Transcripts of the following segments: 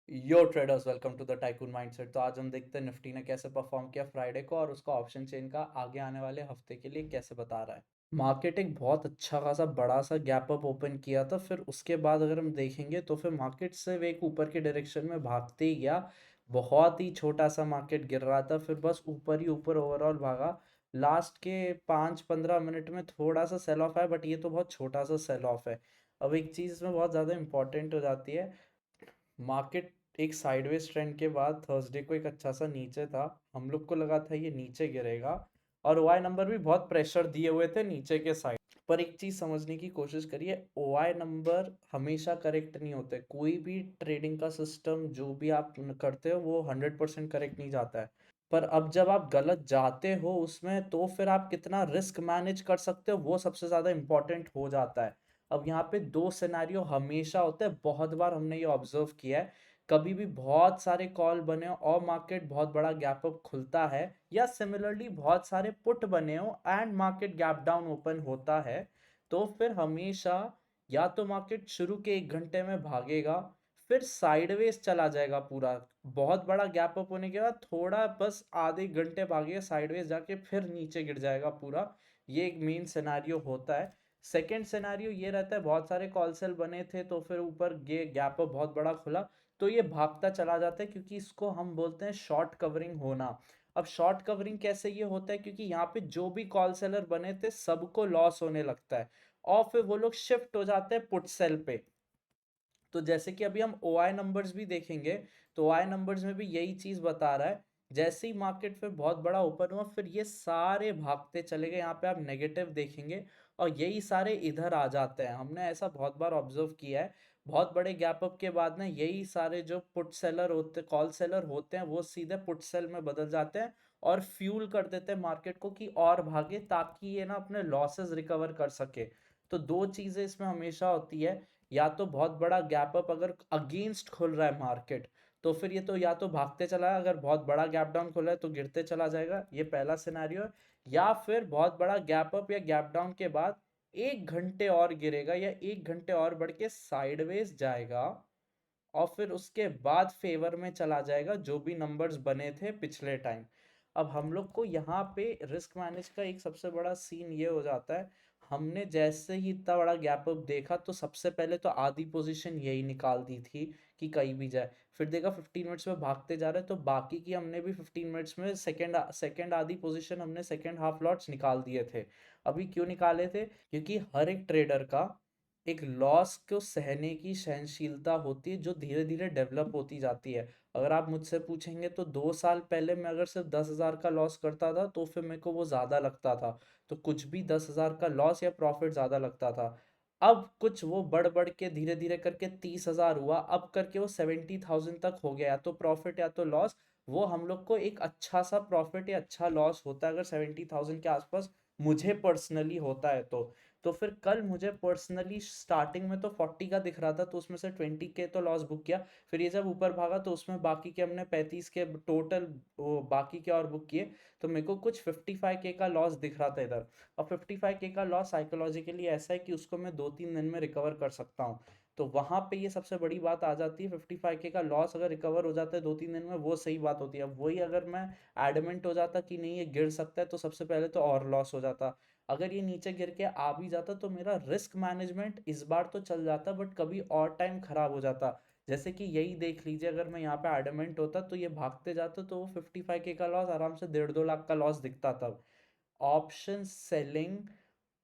Yo traders, welcome to the tycoon mindset. तो आज हम देखते हैं निफ्टी ने कैसे परफॉर्म किया फ्राइडे को और उसका ऑप्शन चेन का आगे आने वाले हफ्ते के लिए कैसे बता रहा है। मार्केट एक बहुत अच्छा खासा बड़ा सा गैप अप ओपन किया था, फिर उसके बाद अगर हम देखेंगे तो फिर मार्केट से एक ऊपर के डायरेक्शन में भागते ही गया। बहुत ही छोटा सा मार्केट गिर रहा था, फिर बस ऊपर ही ऊपर ओवरऑल भागा। लास्ट के 5-15 मिनट में थोड़ा सा सेल ऑफ है, बट ये तो बहुत छोटा सा सेल ऑफ है। अब एक चीज़ इसमें बहुत ज़्यादा इंपॉर्टेंट हो जाती है। मार्केट एक साइडवेज ट्रेंड के बाद थर्सडे को एक अच्छा सा नीचे था। हम लोग को लगा था ये नीचे गिरेगा, और ओआई नंबर भी बहुत प्रेशर दिए हुए थे नीचे के साइड। पर एक चीज समझने की कोशिश करिए, ओआई नंबर हमेशा करेक्ट नहीं होते। कोई भी ट्रेडिंग का सिस्टम जो भी आप करते हो वो 100% करेक्ट नहीं जाता है। पर अब जब आप गलत जाते हो उसमें, तो फिर आप कितना रिस्क मैनेज कर सकते हो वो सबसे ज्यादा इंपॉर्टेंट हो जाता है। अब यहाँ पे दो सिनेरियो हमेशा होते हैं, बहुत बार हमने ये ऑब्जर्व किया है। कभी भी बहुत सारे कॉल बने हो और मार्केट बहुत बड़ा गैप अप खुलता है, या सिमिलरली बहुत सारे पुट बने हो and market gap down open होता है, तो फिर हमेशा या तो मार्केट शुरू के 1 घंटे में भागेगा, फिर साइडवेज चला जाएगा पूरा। बहुत बड़ा गैप अप होने के बाद थोड़ा बस आधे घंटे भागेगा साइडवेज जाके, फिर नीचे गिर जाएगा पूरा। ये एक मेन सिनेरियो होता है। सेकेंड सिनेरियो ये रहता है, बहुत सारे कॉल सेल बने थे तो फिर ऊपर ये गैप अप बहुत बड़ा खुला, तो ये भागता चला जाता है, क्योंकि इसको हम बोलते हैं शॉर्ट कवरिंग होना। अब शॉर्ट कवरिंग कैसे ये होता है, क्योंकि यहाँ पे जो भी कॉल सेलर बने थे सबको लॉस होने लगता है, और फिर वो लोग शिफ्ट हो जाते हैं पुट सेल पे। तो जैसे कि अभी हम ओआई नंबर्स भी देखेंगे, तो ओआई नंबर्स में भी यही चीज बता रहा है। जैसे ही मार्केट फिर बहुत बड़ा ओपन हुआ, फिर ये सारे भागते चले गए। यहाँ पे आप नेगेटिव देखेंगे और यही सारे इधर आ जाते हैं। हमने ऐसा बहुत बार ऑब्जर्व किया है। बहुत बड़े गैप अप के बाद ना यही सारे जो पुट सेलर होते, कॉल सेलर होते हैं, वो सीधे पुट सेल में बदल जाते हैं और फ्यूल कर देते हैं मार्केट को कि और भागे, ताकि ये ना अपने लॉसेस रिकवर कर सके। तो दो चीजें इसमें हमेशा होती है। या तो बहुत बड़ा गैप अप अगर अगेंस्ट खुल रहा है मार्केट, तो फिर ये तो या तो भागते चला है, अगर बहुत बड़ा गैप डाउन खुला है तो गिरते चला जाएगा, ये पहला सिनेरियो है। या फिर बहुत बड़ा गैप अप या गैप डाउन के बाद 1 घंटे और गिरेगा, या 1 घंटे और बढ़ के साइडवेज जाएगा, और फिर उसके बाद फेवर में चला जाएगा जो भी नंबर्स बने थे पिछले टाइम। अब हम लोग को यहाँ पे रिस्क मैनेज का एक सबसे बड़ा सीन ये हो जाता है। हमने जैसे ही इतना बड़ा गैप अप देखा, तो सबसे पहले तो आधी पोजीशन यही निकाल दी थी कि कहीं भी जाए। फिर देखा 15 मिनट्स में भागते जा रहे हैं, तो बाकी की हमने भी 15 मिनट्स में सेकेंड सेकेंड आधी पोजीशन हमने सेकेंड हाफ लॉट्स निकाल दिए थे। अभी क्यों निकाले थे, क्योंकि हर एक ट्रेडर का एक लॉस को सहने की सहनशीलता होती है, जो धीरे धीरे डेवलप होती जाती है। अगर आप मुझसे पूछेंगे तो 2 साल पहले मैं अगर सिर्फ 10,000 का लॉस करता था तो फिर मेरे को वो ज़्यादा लगता था, तो कुछ भी 10,000 का लॉस या प्रॉफिट ज़्यादा लगता था। अब कुछ वो बढ़ बढ़ के धीरे धीरे करके 30,000 हुआ, अब करके वो 70,000 तक हो गया, या तो प्रॉफिट या तो लॉस। वो हम लोग को एक अच्छा सा प्रॉफिट या अच्छा लॉस होता है अगर 70,000 के आसपास मुझे पर्सनली होता है तो फिर कल मुझे पर्सनली स्टार्टिंग में तो 40 का दिख रहा था, तो उसमें से 20 के तो लॉस बुक किया। फिर ये जब ऊपर भागा तो उसमें बाकी के हमने 35 के टोटल वो बाकी के और बुक किए, तो मेरे को कुछ 55 के का लॉस दिख रहा था इधर। और 55 के का लॉस साइकोलॉजिकली ऐसा है कि उसको मैं 2-3 दिन में रिकवर कर सकता हूँ। तो वहां पे ये सबसे बड़ी बात आ जाती है, 55 के का लॉस अगर रिकवर हो जाता है 2-3 दिन में, वो सही बात होती है। अब वही अगर मैं एडमेंट हो जाता कि नहीं ये गिर सकता है, तो सबसे पहले तो और लॉस हो जाता। अगर ये नीचे गिर के आ भी जाता तो मेरा रिस्क मैनेजमेंट इस बार तो चल जाता, बट कभी और टाइम खराब हो जाता। जैसे कि यही देख लीजिए, अगर मैं यहाँ पे एडमेंट होता तो ये भागते जाता, तो वो 55 के का लॉस आराम से 1.5-2 लाख का लॉस दिखता तब। ऑप्शन सेलिंग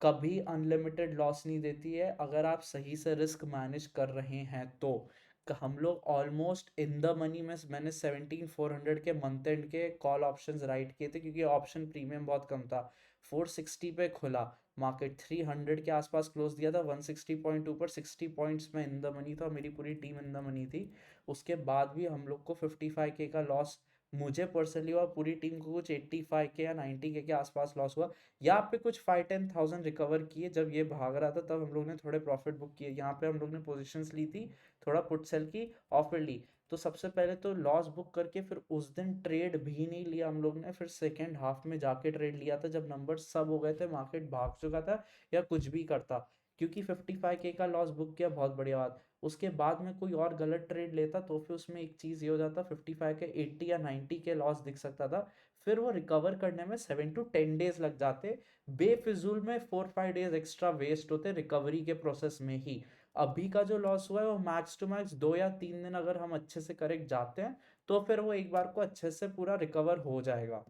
कभी अनलिमिटेड लॉस नहीं देती है अगर आप सही से रिस्क मैनेज कर रहे हैं तो। हम लोग ऑलमोस्ट इन द मनी में, मैंने 17,400 के मंथ एंड के कॉल ऑप्शंस राइट किए थे, क्योंकि ऑप्शन प्रीमियम बहुत कम था। 460 पे खुला मार्केट, 300 के आसपास क्लोज दिया था, 160.2 पर 60 पॉइंट्स में इन द मनी था, मेरी पूरी टीम इन द मनी थी। उसके बाद भी हम लोग को 55 के का लॉस, मुझे पर्सनली हुआ, पूरी टीम को कुछ 85 के या 90 के आसपास लॉस हुआ। यहाँ पे कुछ 5-10,000 रिकवर किए, जब ये भाग रहा था तब हम लोग ने थोड़े प्रॉफिट बुक किए। यहाँ पे हम लोग ने पोजीशंस ली थी, थोड़ा पुट सेल की ऑफर ली। तो सबसे पहले तो लॉस बुक करके फिर उस दिन ट्रेड भी नहीं लिया हम लोग ने, फिर सेकेंड हाफ में जाके ट्रेड लिया था जब नंबर सब हो गए थे, मार्केट भाग चुका था या कुछ भी करता। क्योंकि 55 के का लॉस बुक किया, बहुत बढ़िया बात। उसके बाद में कोई और गलत ट्रेड लेता तो फिर उसमें एक चीज़ ये हो जाता, 55 के 80 या 90 के लॉस दिख सकता था। फिर वो रिकवर करने में 7 to 10 डेज लग जाते, बेफिजूल में 4-5 डेज एक्स्ट्रा वेस्ट होते रिकवरी के प्रोसेस में ही। अभी का जो लॉस हुआ है वो मैक्स टू मैक्स 2 या 3 दिन अगर हम अच्छे से करेक्ट जाते हैं तो फिर वो एक बार को अच्छे से पूरा रिकवर हो जाएगा।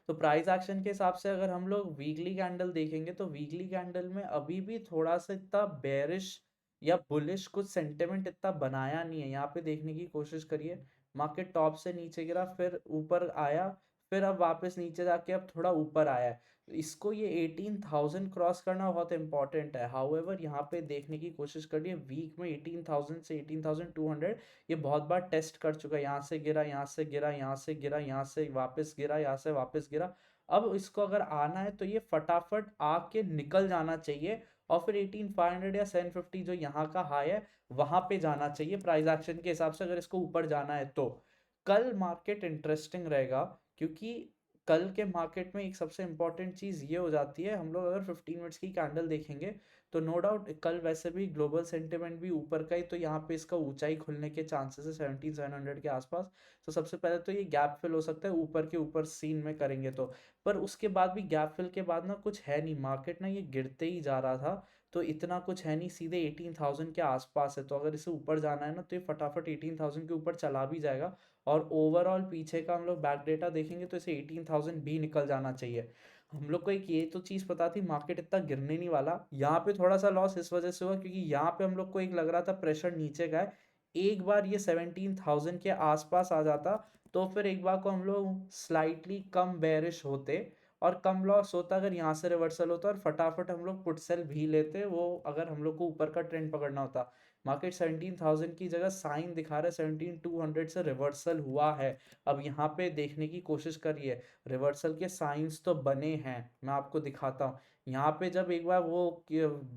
तो प्राइस एक्शन के हिसाब से अगर हम लोग वीकली कैंडल देखेंगे तो वीकली कैंडल में अभी भी थोड़ा सा इतना बेरिश या बुलिश कुछ सेंटिमेंट इतना बनाया नहीं है। यहाँ पे देखने की कोशिश करिए, मार्केट टॉप से नीचे गिरा, फिर ऊपर आया, फिर अब वापस नीचे जाके अब थोड़ा ऊपर आया है। तो इसको ये 18,000 क्रॉस करना बहुत इंपॉर्टेंट है। हाउएवर यहाँ पे देखने की कोशिश करिए, वीक में 18,000 से 18,200 ये बहुत बार टेस्ट कर चुका है। यहाँ से गिरा, यहाँ से गिरा, यहाँ से गिरा, यहाँ से वापस गिरा, यहाँ से वापस गिरा। अब इसको अगर आना है तो ये फटाफट आके निकल जाना चाहिए और फिर 18,500 या 750 जो यहाँ का हाई है वहां पे जाना चाहिए प्राइस एक्शन के हिसाब से, अगर इसको ऊपर जाना है तो। कल मार्केट इंटरेस्टिंग रहेगा क्योंकि कल के मार्केट में एक सबसे इंपॉर्टेंट चीज ये हो जाती है, हम लोग अगर 15 मिनट्स की कैंडल देखेंगे तो नो डाउट कल वैसे भी ग्लोबल सेंटिमेंट भी ऊपर का ही, तो यहाँ पे इसका ऊंचाई खुलने के चांसेस है 17,700 के आसपास। तो सबसे पहले तो ये गैप फिल हो सकता है ऊपर के ऊपर सीन में करेंगे तो। पर उसके बाद भी गैप फिल के बाद ना कुछ है नहीं, मार्केट ना ये गिरते ही जा रहा था, तो इतना कुछ है नहीं, सीधे 18,000 के आसपास है। तो अगर इसे ऊपर जाना है ना तो ये फटाफट 18,000 के ऊपर चला भी जाएगा। और ओवरऑल पीछे का हम लोग बैक डेटा देखेंगे तो इसे 18,000 भी निकल जाना चाहिए। हम लोग को एक ये तो चीज़ पता थी मार्केट इतना गिरने नहीं वाला। यहाँ पे थोड़ा सा लॉस इस वजह से हुआ क्योंकि यहाँ पे हम लोग को एक लग रहा था प्रेशर नीचे का है। एक बार ये 17,000 के आसपास आ जाता तो फिर एक बार को हम लोग स्लाइटली कम बेरिश होते और कम लॉस होता अगर यहाँ से रिवर्सल होता और फटाफट हम लोग पुट सेल भी लेते, वो अगर हम लोग को ऊपर का ट्रेंड पकड़ना होता। मार्केट 17,000 की जगह साइन दिखा रहा है 17,200 से रिवर्सल हुआ है। अब यहाँ पे देखने की कोशिश करिए, रिवर्सल के साइंस तो बने हैं, मैं आपको दिखाता हूँ। यहाँ पे जब एक बार वो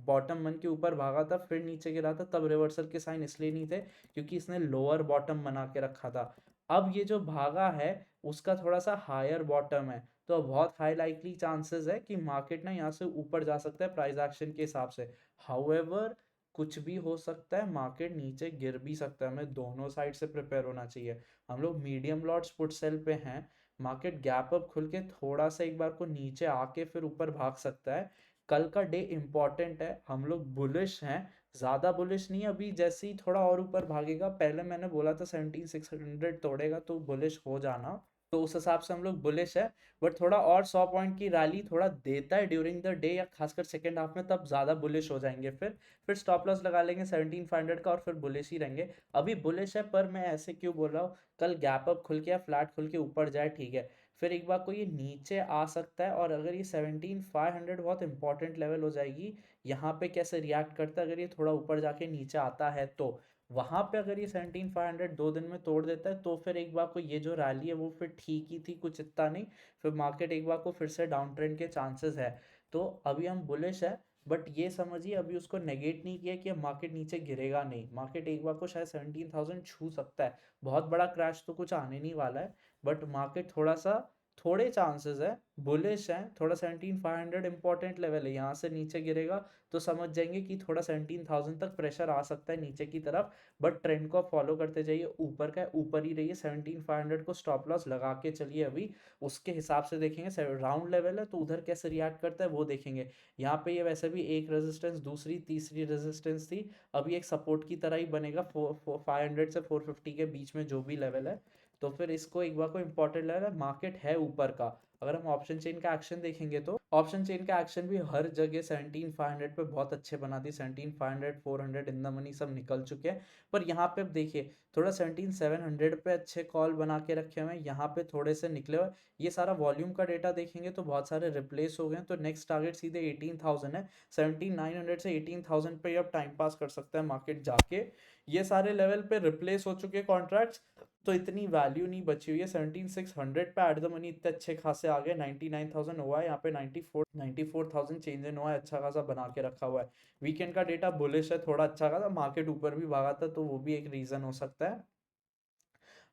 बॉटम मन के ऊपर भागा था फिर नीचे गिरा था, तब रिवर्सल के साइन इसलिए नहीं थे क्योंकि इसने लोअर बॉटम बना के रखा था। अब ये जो भागा है उसका थोड़ा सा हायर बॉटम है, तो बहुत हाई लाइकली चांसेस है कि मार्केट ना यहाँ से ऊपर जा सकता है प्राइस एक्शन के हिसाब से। हाउएवर कुछ भी हो सकता है, मार्केट नीचे गिर भी सकता है, हमें दोनों साइड से प्रिपेयर होना चाहिए। हम लोग मीडियम लॉट्स पुट सेल पे हैं, मार्केट गैप अप खुल के थोड़ा सा एक बार को नीचे आके फिर ऊपर भाग सकता है। कल का डे इम्पॉर्टेंट है, हम लोग बुलिश हैं, ज़्यादा बुलिश नहीं। अभी जैसे ही थोड़ा और ऊपर भागेगा, पहले मैंने बोला था 17,600 तोड़ेगा तो बुलिश हो जाना, तो उस हिसाब से हम लोग बुलिश है। बट थोड़ा और 100 पॉइंट की रैली थोड़ा देता है ड्यूरिंग द डे या खासकर सेकेंड हाफ में, तब ज़्यादा बुलिश हो जाएंगे। फिर स्टॉप लॉस लगा लेंगे 17,500 का और फिर बुलिश ही रहेंगे। अभी बुलिश है पर मैं ऐसे क्यों बोल रहा हूँ, कल गैप अप खुल के या फ्लैट खुल के ऊपर जाए ठीक है, फिर एक बार को ये नीचे आ सकता है। और अगर ये 17,500 बहुत इंपॉर्टेंट लेवल हो जाएगी, यहाँ पे कैसे रिएक्ट करता है अगर ये थोड़ा ऊपर जाके नीचे आता है तो। वहां पे अगर ये 17,500 2 दिन में तोड़ देता है तो फिर एक बार को ये जो रैली है वो फिर ठीक ही थी, कुछ इतना नहीं। फिर मार्केट एक बार को फिर से डाउन ट्रेंड के चांसेस है। तो अभी हम बुलिश है, बट ये समझिए अभी उसको नेगेट नहीं किया कि अब मार्केट नीचे गिरेगा नहीं। मार्केट एक बार को शायद 17,000 छू सकता है, बहुत बड़ा क्रैश तो कुछ आने नहीं वाला है, बट मार्केट थोड़ा सा, थोड़े चांसेस है, बुलिश है थोड़ा। 17,500 इंपॉर्टेंट लेवल है, यहाँ से नीचे गिरेगा तो समझ जाएंगे कि थोड़ा 17,000 तक प्रेशर आ सकता है नीचे की तरफ। बट ट्रेंड को आप फॉलो करते जाइए, ऊपर का ऊपर ही रहिए, 17,500 को स्टॉप लॉस लगा के चलिए अभी। उसके हिसाब से देखेंगे राउंड लेवल है तो उधर कैसे रिएक्ट करता है वो देखेंगे। यहाँ पे ये वैसे भी एक रेजिस्टेंस, दूसरी तीसरी रेजिस्टेंस थी, अभी एक सपोर्ट की तरह ही बनेगा 500 से 450 के बीच में जो भी लेवल है। तो फिर इसको एक बार को इम्पोर्टेंट लेवल है, मार्केट है ऊपर का। अगर हम ऑप्शन चेन का एक्शन देखेंगे तो ऑप्शन चेन का एक्शन भी हर जगह 17,500 पे बहुत अच्छे बना दी, 17,500 400 इन द मनी सब निकल चुके हैं। पर यहाँ पे अब देखिए थोड़ा 17,700 पे अच्छे कॉल बना के रखे हुए हैं, यहाँ पे थोड़े से निकले हुए। ये सारा वॉल्यूम का डेटा देखेंगे तो बहुत सारे रिप्लेस हो गए हैं, तो नेक्स्ट टारगेट सीधे 18,000 है। 17,900 से 18,000 पे अब टाइम पास कर सकता है मार्केट जाके। ये सारे लेवल पे रिप्लेस हो चुके कॉन्ट्रैक्ट्स, तो इतनी वैल्यू नहीं बची हुई है। 17,600 पे एट द मनी इतने अच्छे खासे आ गए, 99,000 हुआ है यहाँ पे, 94,000 चेंज इन हुआ है, अच्छा खासा बना के रखा हुआ है। वीकेंड का डेटा बुलिश है, थोड़ा अच्छा खासा मार्केट ऊपर भी भागा था तो वो भी एक रीजन हो सकता है।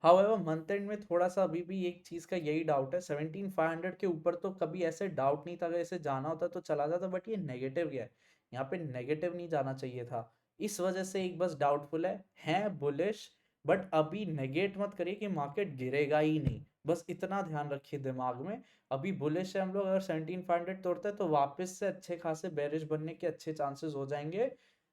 हाउएवर मंथ एंड में थोड़ा सा अभी भी एक चीज का यही डाउट है, 17,500 के ऊपर तो कभी ऐसे डाउट नहीं था, अगर ऐसे जाना होता तो चला जाता, बट ये नेगेटिव गया है, यहाँ पे नेगेटिव नहीं जाना चाहिए था। इस वजह से एक बस डाउटफुल है बुलिश, बट अभी नेगेट मत करिए कि मार्केट गिरेगा ही नहीं, बस इतना ध्यान रखिए दिमाग में। अभी बुलिश है हम लोग, अगर 17,500 तोड़ते हैं तो वापस से अच्छे खासे बेरिश बनने के अच्छे चांसेस हो जाएंगे।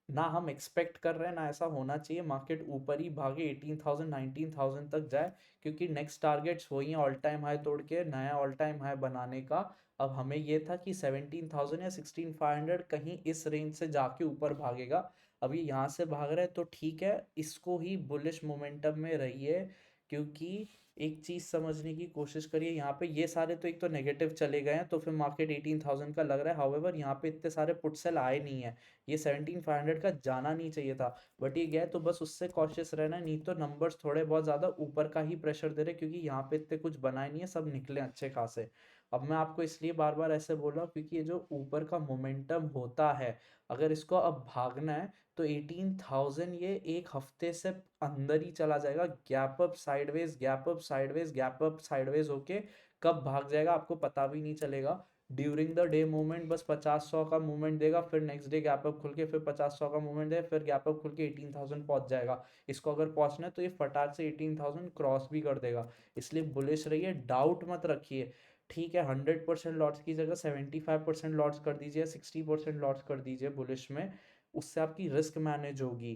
ना हम एक्सपेक्ट कर रहे हैं, ना ऐसा होना चाहिए, मार्केट ऊपर ही भागे 18,000 19,000 तक जाए, क्योंकि नेक्स्ट टारगेट्स वही है ऑल टाइम हाई तोड़ के नया ऑल टाइम हाई बनाने का। अब हमें ये था कि 17,000 या 16,500 कहीं इस रेंज से जाके ऊपर भागेगा। अभी यहाँ से भाग रहा है तो ठीक है, इसको ही बुलिश मोमेंटम में रहिए, क्योंकि एक चीज समझने की कोशिश करिए, यहाँ पे ये सारे तो एक तो नेगेटिव चले गए हैं, तो फिर मार्केट 18,000 का लग रहा है। हाउएवर यहाँ पे इतने सारे पुट सेल आए नहीं है, ये 17,500 का जाना नहीं चाहिए था, बट ये गया, तो बस उससे कॉशियस रहना है। नहीं तो नंबर्स थोड़े बहुत ज्यादा ऊपर का ही प्रेशर दे रहे, क्योंकि यहाँ पे इतने कुछ बनाए नहीं है, सब निकले अच्छे खासे। अब मैं आपको इसलिए बार बार ऐसे बोल रहा हूँ, क्योंकि ये जो ऊपर का मोमेंटम होता है, अगर इसको अब भागना है तो 18,000 ये एक हफ्ते से अंदर ही चला जाएगा, gap up sideways, gap up sideways, gap up sideways होके कब भाग जाएगा आपको पता भी नहीं चलेगा। ड्यूरिंग द डे मूवमेंट बस 50-100 का मूवमेंट देगा, फिर नेक्स्ट डे गैप अप खुल के फिर 50-100 का मूवमेंट देगा, फिर गैप अप खुल के 18,000 पहुंच जाएगा। इसको अगर पहुंचना है तो ये फटाक से 18,000 क्रॉस भी कर देगा। इसलिए बुलिश रहिए, डाउट मत रखिए। ठीक है, 100% लॉट्स की जगह 75% लॉट्स कर दीजिए, 60% लॉट्स कर दीजिए बुलिश में, उससे आपकी रिस्क मैनेज होगी।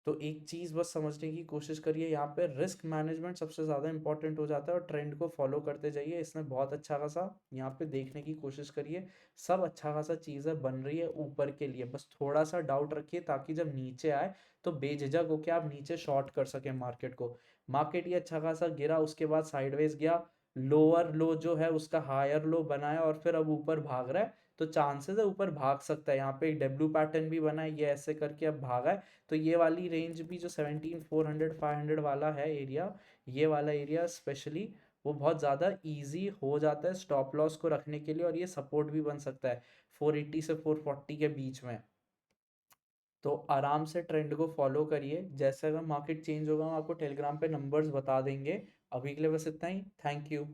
तो एक चीज बस समझने की कोशिश करिए, यहाँ पे रिस्क मैनेजमेंट सबसे ज्यादा इंपॉर्टेंट हो जाता है, और ट्रेंड को फॉलो करते जाइए, इसमें बहुत अच्छा खासा यहाँ पे देखने की कोशिश करिए। सब अच्छा खासा चीजें बन रही है ऊपर के लिए, बस थोड़ा सा डाउट रखिए, ताकि जब नीचे आए तो बेझिझक होके आप नीचे शॉर्ट कर सके मार्केट को। मार्केट ये अच्छा खासा गिरा, उसके बाद साइडवेज गया, लोअर लो जो है उसका हायर लो बनाया, और फिर अब ऊपर भाग रहा है, तो चांसेस है ऊपर भाग सकता है। यहाँ पे एक डब्ल्यू पैटर्न भी बना है, ये ऐसे करके अब भागा है, तो ये वाली रेंज भी जो 17,400 500 वाला है एरिया, ये वाला एरिया स्पेशली, वो बहुत ज़्यादा इजी हो जाता है स्टॉप लॉस को रखने के लिए, और ये सपोर्ट भी बन सकता है 480 से 440 के बीच में। तो आराम से ट्रेंड को फॉलो करिए, जैसे अगर मार्केट चेंज होगा हम आपको टेलीग्राम पे नंबर्स बता देंगे। अभी के लिए बस इतना ही, थैंक यू।